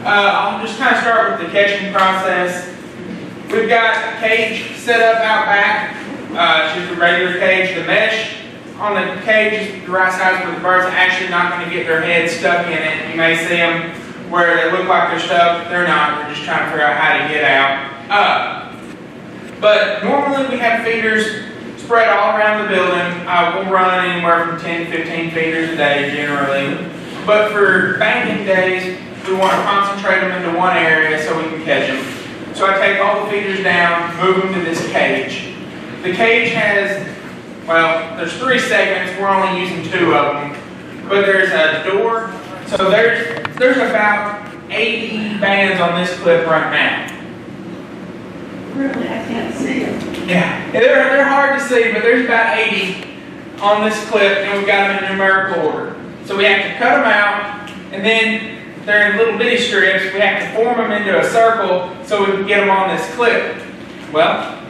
I'll just kind of start with the catching process. We've got a cage set up out back. It's just a regular cage. The mesh on the cage is the right size where the birds are actually not going to get their head stuck in it. You may see them where they look like they're stuck. They're not. They're just trying to figure out how to get out. But normally we have feeders spread all around the building. We'll run anywhere from 10 to 15 feeders a day generally. But for banking days, we want to concentrate them into one area so we can catch them. So I take all the feeders down, move them to this cage. The cage has, well, there's 3 segments. We're only using 2 of them. But there's a door. So there's about 80 bands on this clip right now. Really, I can't see them. Yeah, they're hard to see, but there's about 80 on this clip, and we've got them in numerical order. So we have to cut them out, and then they're in little bitty strips. We have to form them into a circle so we can get them on this clip. Well,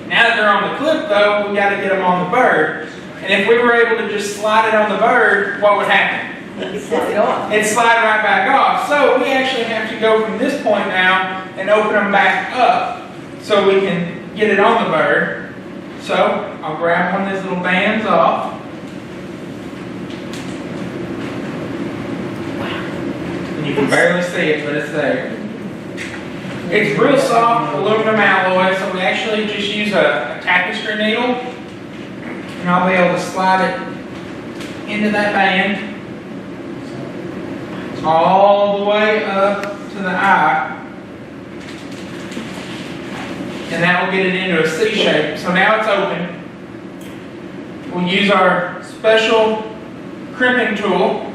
now that they're on the clip, though, we got to get them on the bird. And if we were able to just slide it on the bird, what would happen? It'd slide off. It'd slide right back off. So we actually have to go from this point now and open them back up so we can get it on the bird. So I'll grab one of these little bands off. And you can barely see it, but it's there. It's real soft aluminum alloy, so we actually just use a tapestry needle. And I'll be able to slide it into that band all the way up to the eye. And that will get it into a C shape. So now it's open. We'll use our special crimping tool.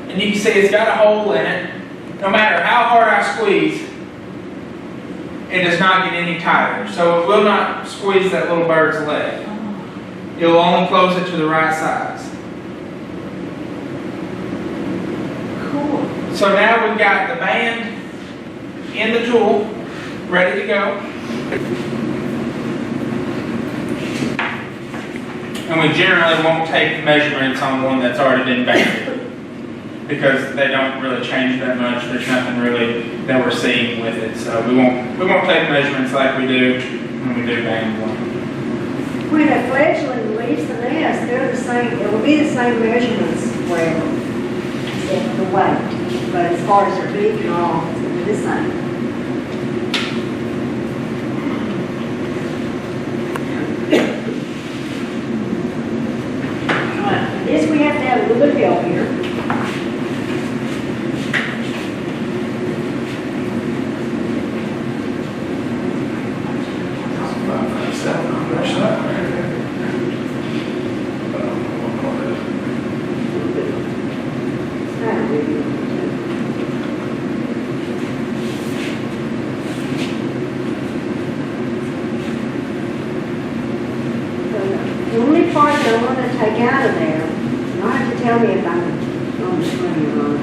And you can see it's got a hole in it. No matter how hard I squeeze, it does not get any tighter. So it will not squeeze that little bird's leg. You'll only close it to the right size. Cool. So now we've got the band in the tool, ready to go. And we generally won't take measurements on one that's already been banded because they don't really change that much. There's nothing really that we're seeing with it. So we won't take measurements like we do when we do band one. When a fledgling leaves the nest, they're the same. It will be the same measurements forever, except for the weight. But as far as their beak and all, it's going to be the same. This we have to have a little bit of help here. The only part that I want to take out of there, you'll have to tell me if I'm on the screen or not.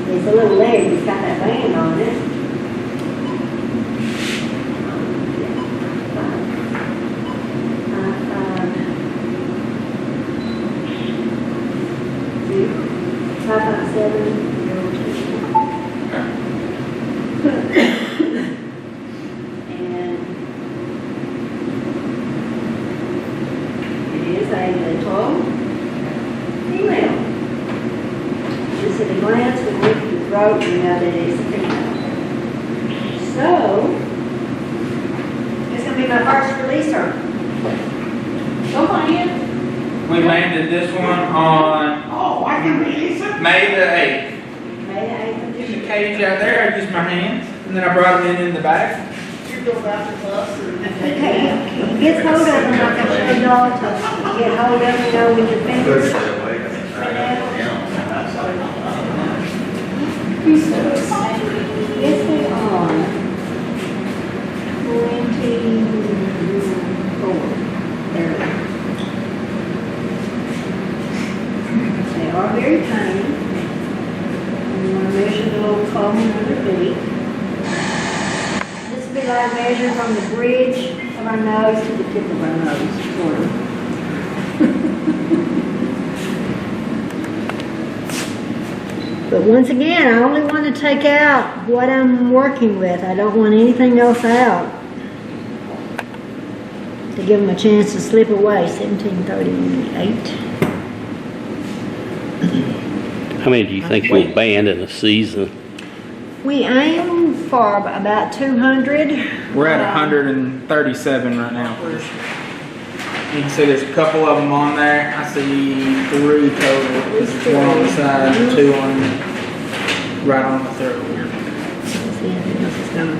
It's a little leg that's got that band on it. You know that it's a female. So, it's going to be my first release her. Go on in. We landed this one on Oh, I can release it? May the 8th. May I There's a cage out there, I used my hands, and then I brought it in the back. You go back to us Okay, get hold of them like I showed y'all to get hold of them, you know, with your fingers. Yes, they are. 24. There. They are very tiny. And you want to measure the little comb under the beak. This would be like measure from the bridge of our nose to the tip of our nose, sort of. But once again, I only want to take out what I'm working with. I don't want anything else out. To give them a chance to slip away. 1738. How many do you think you'll band in a season? We aim for about 200. We're at 137 right now. You can see there's a couple of them on there. I see 3 total. There's one on the side and 2 on right on the third here. Let's see if this is gonna.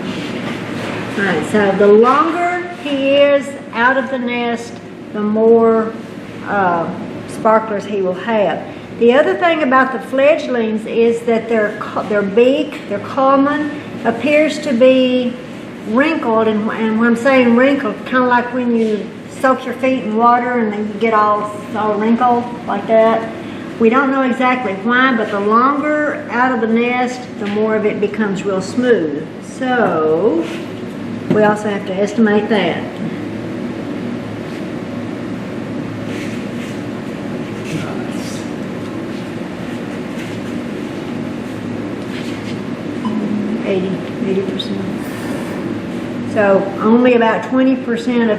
Alright, so the longer he is out of the nest, the more sparklers he will have. The other thing about the fledglings is that their beak, their common, appears to be wrinkled, and when I'm saying wrinkled, kind of like when you soak your feet in water and then you get all wrinkled like that. We don't know exactly why, but the longer out of the nest, the more of it becomes real smooth. So, we also have to estimate that. $80%. So only about 20% of his